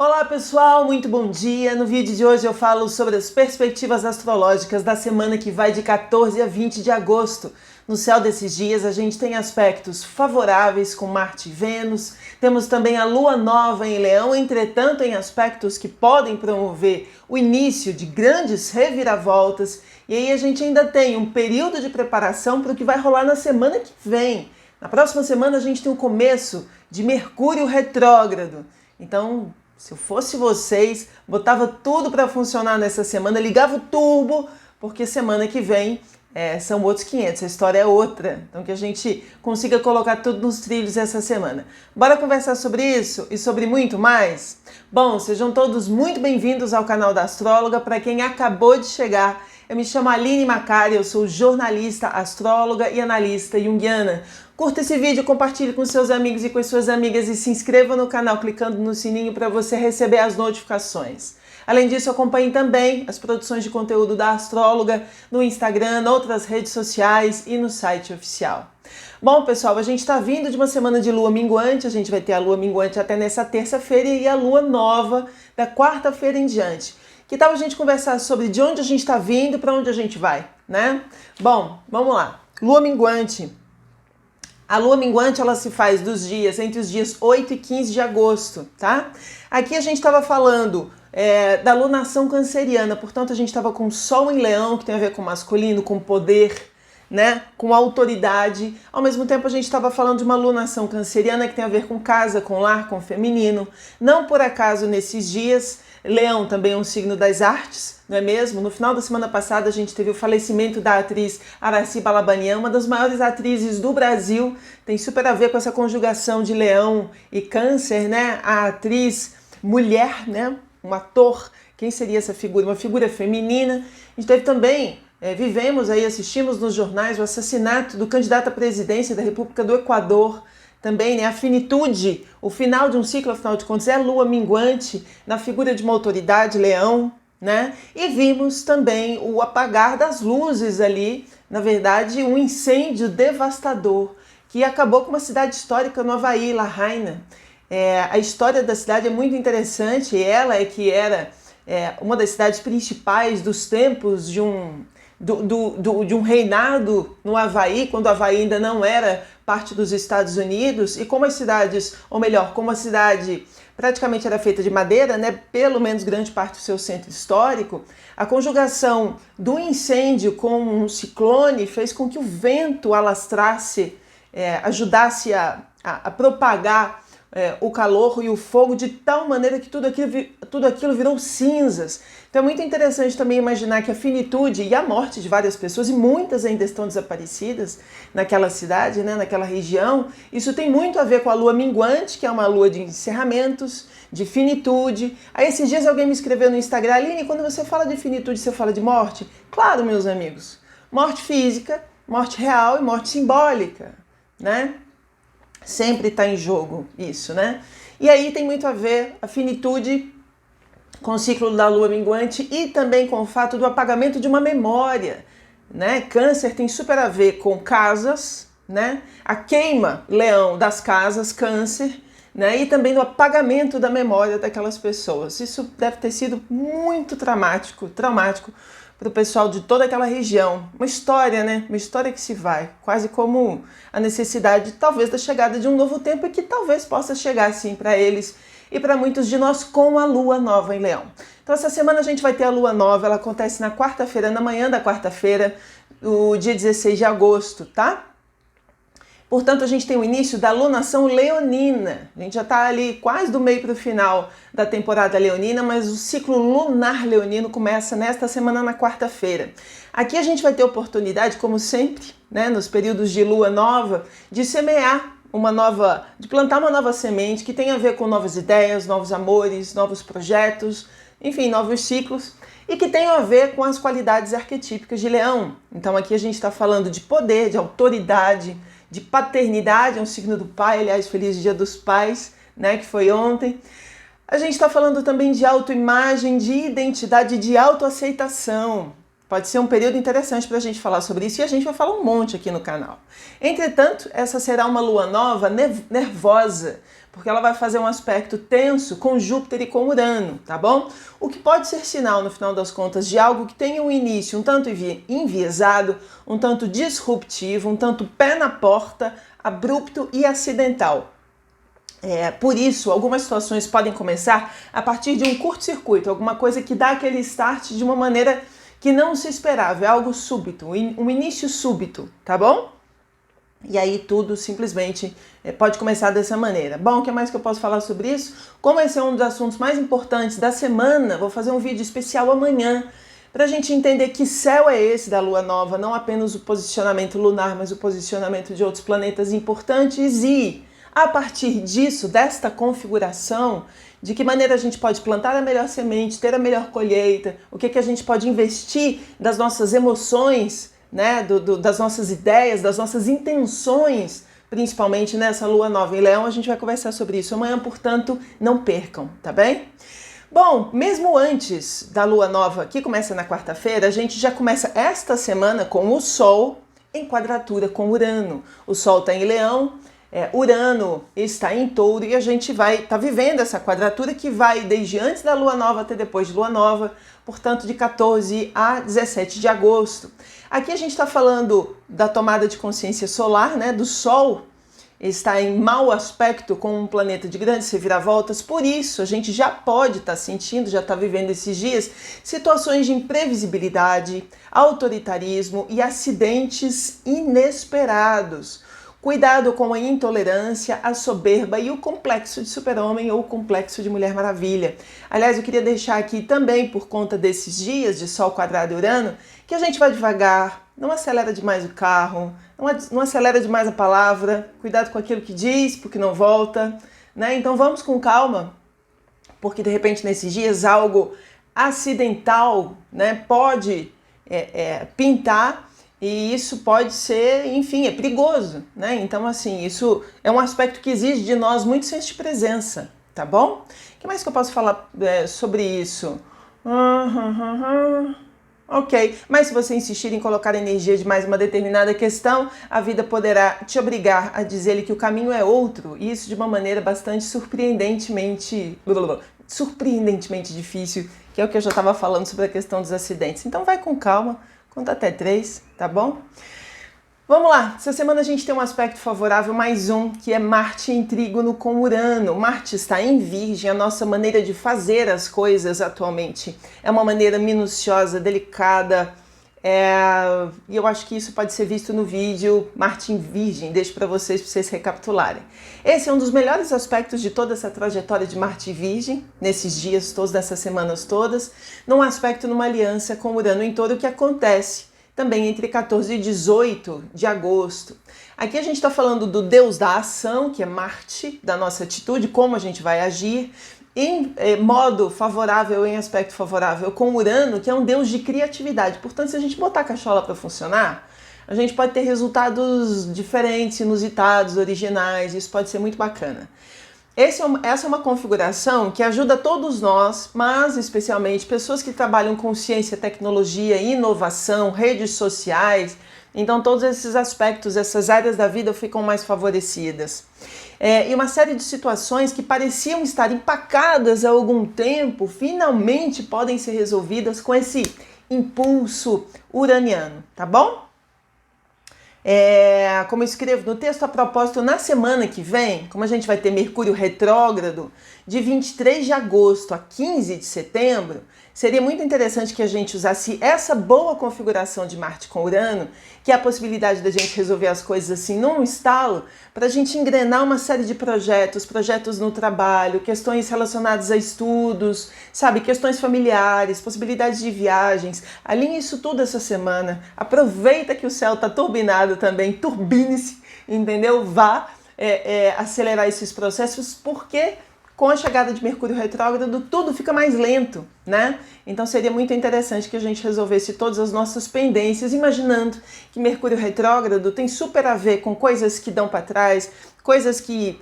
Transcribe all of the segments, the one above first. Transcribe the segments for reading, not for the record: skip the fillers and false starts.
Olá pessoal, muito bom dia! No vídeo de hoje eu falo sobre as perspectivas astrológicas da semana que vai de 14 a 20 de agosto. No céu desses dias a gente tem aspectos favoráveis com Marte e Vênus, temos também a Lua Nova em Leão, entretanto em aspectos que podem promover o início de grandes reviravoltas, e aí a gente ainda tem um período de preparação para o que vai rolar na semana que vem. Na próxima semana a gente tem o começo de Mercúrio retrógrado, então se eu fosse vocês, botava tudo para funcionar nessa semana, ligava o turbo, porque semana que vem são outros 500, a história é outra. Então que a gente consiga colocar tudo nos trilhos essa semana. Bora conversar sobre isso e sobre muito mais? Bom, sejam todos muito bem-vindos ao canal da Astróloga. Para quem acabou de chegar, eu me chamo Aline Macari, eu sou jornalista, astróloga e analista junguiana. Curta esse vídeo, compartilhe com seus amigos e com as suas amigas e se inscreva no canal clicando no sininho para você receber as notificações. Além disso, acompanhe também as produções de conteúdo da Astróloga no Instagram, outras redes sociais e no site oficial. Bom, pessoal, a gente está vindo de uma semana de lua minguante, a gente vai ter a lua minguante até nessa terça-feira e a lua nova da quarta-feira em diante. Que tal a gente conversar sobre de onde a gente está vindo e para onde a gente vai, né? Bom, vamos lá. Lua minguante. A lua minguante ela se faz entre os dias 8 e 15 de agosto, tá? Aqui a gente estava falando da lunação canceriana, portanto a gente estava com o Sol em Leão, que tem a ver com masculino, com poder, né? Com autoridade. Ao mesmo tempo a gente estava falando de uma lunação canceriana que tem a ver com casa, com lar, com feminino. Não por acaso nesses dias, Leão também é um signo das artes, não é mesmo? No final da semana passada a gente teve o falecimento da atriz Aracy Balabanian, uma das maiores atrizes do Brasil. Tem super a ver com essa conjugação de Leão e Câncer, né? A atriz mulher, né? Um ator, quem seria essa figura? Uma figura feminina. A gente teve também, assistimos nos jornais o assassinato do candidato à presidência da República do Equador. Também, né, a finitude, o final de um ciclo, afinal de contas, é a lua minguante na figura de uma autoridade, Leão, né? E vimos também o apagar das luzes ali, na verdade, um incêndio devastador que acabou com uma cidade histórica no Havaí, Lahaina. A história da cidade é muito interessante, ela é que era uma das cidades principais dos tempos de um reinado no Havaí, quando o Havaí ainda não era parte dos Estados Unidos, e como as cidades, ou melhor, como a cidade praticamente era feita de madeira, né, pelo menos grande parte do seu centro histórico, a conjugação do incêndio com um ciclone fez com que o vento alastrasse, ajudasse a propagar o calor e o fogo de tal maneira que tudo aquilo virou cinzas. Então é muito interessante também imaginar que a finitude e a morte de várias pessoas, e muitas ainda estão desaparecidas naquela cidade, né, naquela região, isso tem muito a ver com a lua minguante, que é uma lua de encerramentos, de finitude. Aí esses dias alguém me escreveu no Instagram: Aline, quando você fala de finitude, você fala de morte? Claro, meus amigos, morte física, morte real e morte simbólica, né? Sempre está em jogo isso, né? E aí tem muito a ver a finitude com o ciclo da lua minguante e também com o fato do apagamento de uma memória, né? Câncer tem super a ver com casas, né? A queima, Leão, das casas, Câncer, né? E também do apagamento da memória daquelas pessoas. Isso deve ter sido muito traumático para o pessoal de toda aquela região. Uma história, né? Uma história que se vai, quase como a necessidade, talvez, da chegada de um novo tempo e que talvez possa chegar, sim, para eles e para muitos de nós com a lua nova em Leão. Então, essa semana a gente vai ter a lua nova, ela acontece na quarta-feira, na manhã da quarta-feira, o dia 16 de agosto, tá? Portanto, a gente tem o início da lunação leonina. A gente já está ali quase do meio para o final da temporada leonina, mas o ciclo lunar leonino começa nesta semana, na quarta-feira. Aqui a gente vai ter oportunidade, como sempre, né, nos períodos de lua nova, de semear de plantar uma nova semente que tem a ver com novas ideias, novos amores, novos projetos, enfim, novos ciclos, e que tem a ver com as qualidades arquetípicas de Leão. Então aqui a gente está falando de poder, de autoridade, de paternidade, é um signo do pai, aliás, feliz dia dos pais, né, que foi ontem. A gente está falando também de autoimagem, de identidade, de autoaceitação, Pode ser um período interessante para a gente falar sobre isso e a gente vai falar um monte aqui no canal. Entretanto, essa será uma lua nova nervosa, porque ela vai fazer um aspecto tenso com Júpiter e com Urano, tá bom? O que pode ser sinal, no final das contas, de algo que tenha um início um tanto enviesado, um tanto disruptivo, um tanto pé na porta, abrupto e acidental. Por isso, algumas situações podem começar a partir de um curto-circuito, alguma coisa que dá aquele start de uma maneira que não se esperava, é algo súbito, um início súbito, tá bom? E aí tudo simplesmente pode começar dessa maneira. Bom, o que mais que eu posso falar sobre isso? Como esse é um dos assuntos mais importantes da semana, vou fazer um vídeo especial amanhã para a gente entender que céu é esse da lua nova, não apenas o posicionamento lunar, mas o posicionamento de outros planetas importantes e, a partir disso, desta configuração, de que maneira a gente pode plantar a melhor semente, ter a melhor colheita, o que a gente pode investir das nossas emoções, né, das nossas ideias, das nossas intenções, principalmente nessa lua nova em Leão. A gente vai conversar sobre isso amanhã, portanto, não percam, tá bem? Bom, mesmo antes da lua nova, que começa na quarta-feira, a gente já começa esta semana com o Sol em quadratura com Urano. O Sol está em Leão, Urano está em Touro e a gente vai estar vivendo essa quadratura que vai desde antes da lua nova até depois de lua nova, portanto de 14 a 17 de agosto. Aqui a gente está falando da tomada de consciência solar, né, do Sol está em mau aspecto com um planeta de grandes reviravoltas, por isso a gente já pode estar sentindo, já está vivendo esses dias, situações de imprevisibilidade, autoritarismo e acidentes inesperados. Cuidado com a intolerância, a soberba e o complexo de super-homem ou o complexo de Mulher Maravilha. Aliás, eu queria deixar aqui também, por conta desses dias de Sol quadrado e Urano, que a gente vai devagar, não acelera demais o carro, não acelera demais a palavra, cuidado com aquilo que diz, porque não volta, né? Então vamos com calma, porque de repente nesses dias algo acidental, né, pode pintar. E isso pode ser, enfim, é perigoso, né? Então, assim, isso é um aspecto que exige de nós muito senso de presença, tá bom? O que mais que eu posso falar sobre isso? Ok, mas se você insistir em colocar energia de mais uma determinada questão, a vida poderá te obrigar a dizer-lhe que o caminho é outro, e isso de uma maneira bastante surpreendentemente difícil, que é o que eu já estava falando sobre a questão dos acidentes. Então vai com calma, conta até 3, tá bom? Vamos lá, essa semana a gente tem um aspecto favorável, mais um, que é Marte em trígono com Urano. Marte está em Virgem, a nossa maneira de fazer as coisas atualmente é uma maneira minuciosa, delicada, e eu acho que isso pode ser visto no vídeo Marte em Virgem, deixo para vocês recapitularem. Esse é um dos melhores aspectos de toda essa trajetória de Marte em Virgem, nesses dias todos, nessas semanas todas, num aspecto, numa aliança com Urano em Touro, que acontece também entre 14 e 18 de agosto. Aqui a gente está falando do Deus da ação, que é Marte, da nossa atitude, como a gente vai agir, em modo favorável, em aspecto favorável com Urano, que é um Deus de criatividade. Portanto, se a gente botar a cachola para funcionar, a gente pode ter resultados diferentes, inusitados, originais, isso pode ser muito bacana. Essa é uma configuração que ajuda todos nós, mas especialmente pessoas que trabalham com ciência, tecnologia, inovação, redes sociais. Então todos esses aspectos, essas áreas da vida ficam mais favorecidas. E uma série de situações que pareciam estar empacadas há algum tempo, finalmente podem ser resolvidas com esse impulso uraniano, tá bom? Como eu escrevo no texto a propósito, na semana que vem, como a gente vai ter Mercúrio retrógrado, de 23 de agosto a 15 de setembro, seria muito interessante que a gente usasse essa boa configuração de Marte com Urano, que é a possibilidade da gente resolver as coisas assim num estalo, para a gente engrenar uma série de projetos no trabalho, questões relacionadas a estudos, sabe, questões familiares, possibilidades de viagens. Alinhe isso tudo essa semana. Aproveita que o céu está turbinado também, turbine-se, entendeu? Vá acelerar esses processos, porque com a chegada de Mercúrio retrógrado, tudo fica mais lento, né? Então seria muito interessante que a gente resolvesse todas as nossas pendências, imaginando que Mercúrio retrógrado tem super a ver com coisas que dão para trás, coisas que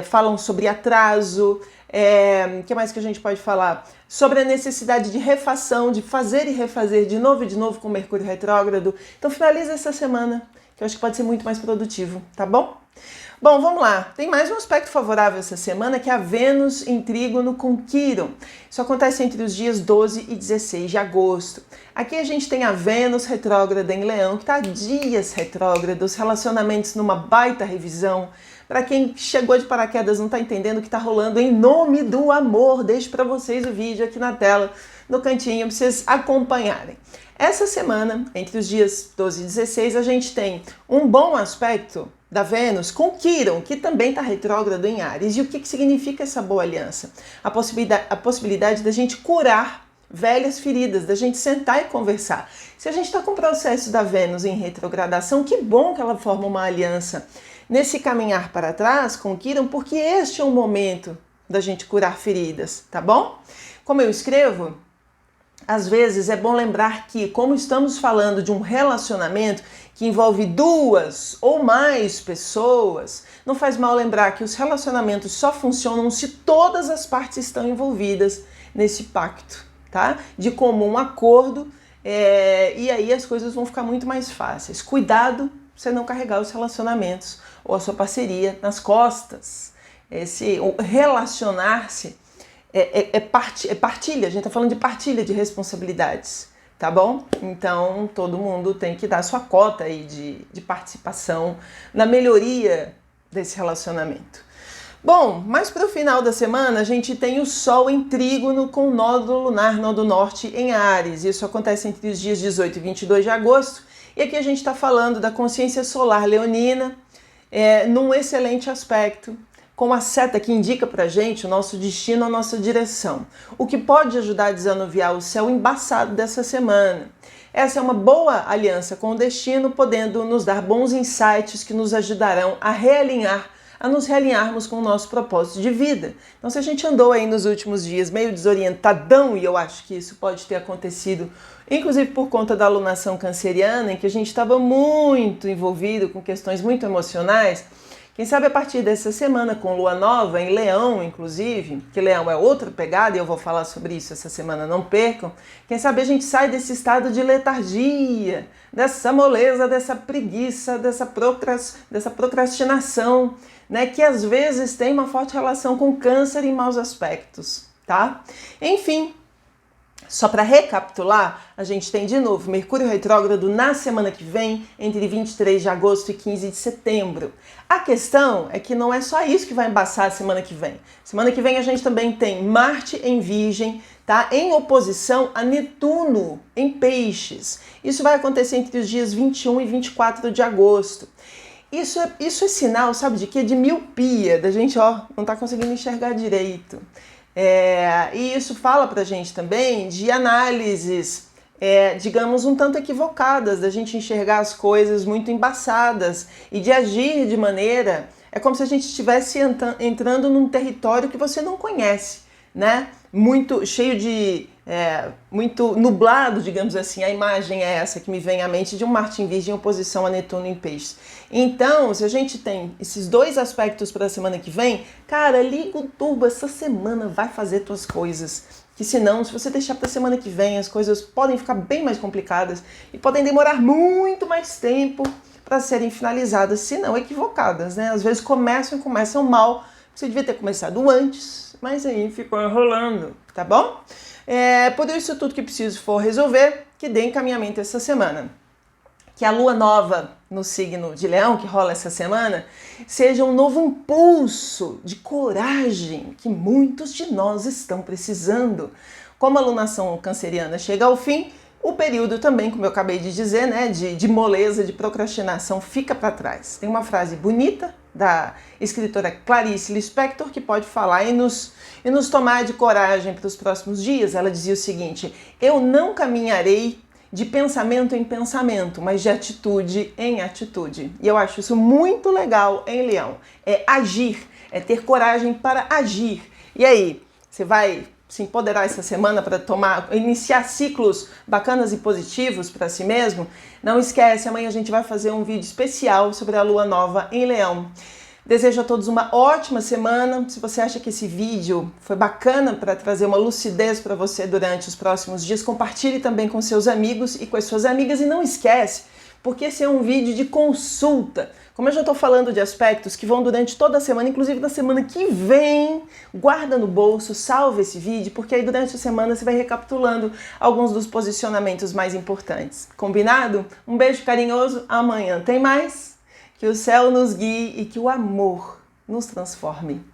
falam sobre atraso, que mais que a gente pode falar? Sobre a necessidade de refação, de fazer e refazer de novo com Mercúrio retrógrado. Então finaliza essa semana, que eu acho que pode ser muito mais produtivo, tá bom? Bom, vamos lá. Tem mais um aspecto favorável essa semana, que é a Vênus em trígono com Quirón. Isso acontece entre os dias 12 e 16 de agosto. Aqui a gente tem a Vênus retrógrada em Leão, que está há dias retrógrada, os relacionamentos numa baita revisão. Para quem chegou de paraquedas não está entendendo o que está rolando, em nome do amor, deixo para vocês o vídeo aqui na tela, no cantinho, para vocês acompanharem. Essa semana, entre os dias 12 e 16, a gente tem um bom aspecto da Vênus com Quirón, que também está retrógrado em Áries. E o que significa essa boa aliança? A possibilidade da gente curar velhas feridas, da gente sentar e conversar. Se a gente está com o processo da Vênus em retrogradação, que bom que ela forma uma aliança nesse caminhar para trás com Quirón, porque este é o momento da gente curar feridas, tá bom? Como eu escrevo, às vezes é bom lembrar que, como estamos falando de um relacionamento que envolve duas ou mais pessoas, não faz mal lembrar que os relacionamentos só funcionam se todas as partes estão envolvidas nesse pacto, tá? De comum acordo, e aí as coisas vão ficar muito mais fáceis. Cuidado pra você não carregar os relacionamentos ou a sua parceria nas costas. O relacionar-se é partilha, a gente tá falando de partilha de responsabilidades, tá bom? Então todo mundo tem que dar a sua cota aí de participação na melhoria desse relacionamento. Bom, mas para o final da semana a gente tem o Sol em trígono com o nódo lunar, nódo norte em Áries. Isso acontece entre os dias 18 e 22 de agosto. E aqui a gente está falando da consciência solar leonina, num excelente aspecto, com a seta que indica pra gente o nosso destino, a nossa direção. O que pode ajudar a desanuviar o céu embaçado dessa semana. Essa é uma boa aliança com o destino, podendo nos dar bons insights que nos ajudarão a nos realinharmos com o nosso propósito de vida. Então, se a gente andou aí nos últimos dias meio desorientadão, e eu acho que isso pode ter acontecido, inclusive por conta da alunação canceriana, em que a gente estava muito envolvido com questões muito emocionais, quem sabe a partir dessa semana, com lua nova em Leão, inclusive, que Leão é outra pegada, e eu vou falar sobre isso essa semana, não percam, quem sabe a gente sai desse estado de letargia, dessa moleza, dessa preguiça, dessa procrastinação, né, que às vezes tem uma forte relação com câncer e maus aspectos, tá? Enfim, só para recapitular, a gente tem de novo Mercúrio retrógrado na semana que vem, entre 23 de agosto e 15 de setembro. A questão é que não é só isso que vai embaçar a semana que vem. Semana que vem a gente também tem Marte em Virgem, tá? Em oposição a Netuno em Peixes. Isso vai acontecer entre os dias 21 e 24 de agosto. Isso é sinal, sabe de quê? De miopia, da gente, não tá conseguindo enxergar direito. E isso fala pra gente também de análises, digamos, um tanto equivocadas, da gente enxergar as coisas muito embaçadas e de agir de maneira... É como se a gente estivesse entrando num território que você não conhece, né? Muito cheio de... muito nublado, digamos assim. A imagem é essa que me vem à mente de um Marte em Virgem em oposição a Netuno em Peixes. Então, se a gente tem esses dois aspectos para a semana que vem, cara, liga o turbo, essa semana vai fazer tuas coisas. Que senão, se você deixar para a semana que vem, as coisas podem ficar bem mais complicadas e podem demorar muito mais tempo para serem finalizadas, se não equivocadas, né? Às vezes começam mal, você devia ter começado antes, mas aí ficou enrolando, tá bom? Por isso tudo que preciso for resolver, que dê encaminhamento essa semana. Que a lua nova no signo de Leão, que rola essa semana, seja um novo impulso de coragem que muitos de nós estão precisando. Como a alunação canceriana chega ao fim, o período também, como eu acabei de dizer, né, de moleza, de procrastinação, fica para trás. Tem uma frase bonita da escritora Clarice Lispector que pode falar e nos tomar de coragem para os próximos dias. Ela dizia o seguinte: eu não caminharei de pensamento em pensamento, mas de atitude em atitude. E eu acho isso muito legal em Leão. É agir, é ter coragem para agir. E aí, você vai se empoderar essa semana para iniciar ciclos bacanas e positivos para si mesmo? Não esquece, amanhã a gente vai fazer um vídeo especial sobre a lua nova em Leão. Desejo a todos uma ótima semana. Se você acha que esse vídeo foi bacana para trazer uma lucidez para você durante os próximos dias, compartilhe também com seus amigos e com as suas amigas. E não esquece, porque esse é um vídeo de consulta. Como eu já estou falando de aspectos que vão durante toda a semana, inclusive na semana que vem, guarda no bolso, salva esse vídeo, porque aí durante a semana você vai recapitulando alguns dos posicionamentos mais importantes. Combinado? Um beijo carinhoso, amanhã tem mais. Que o céu nos guie e que o amor nos transforme.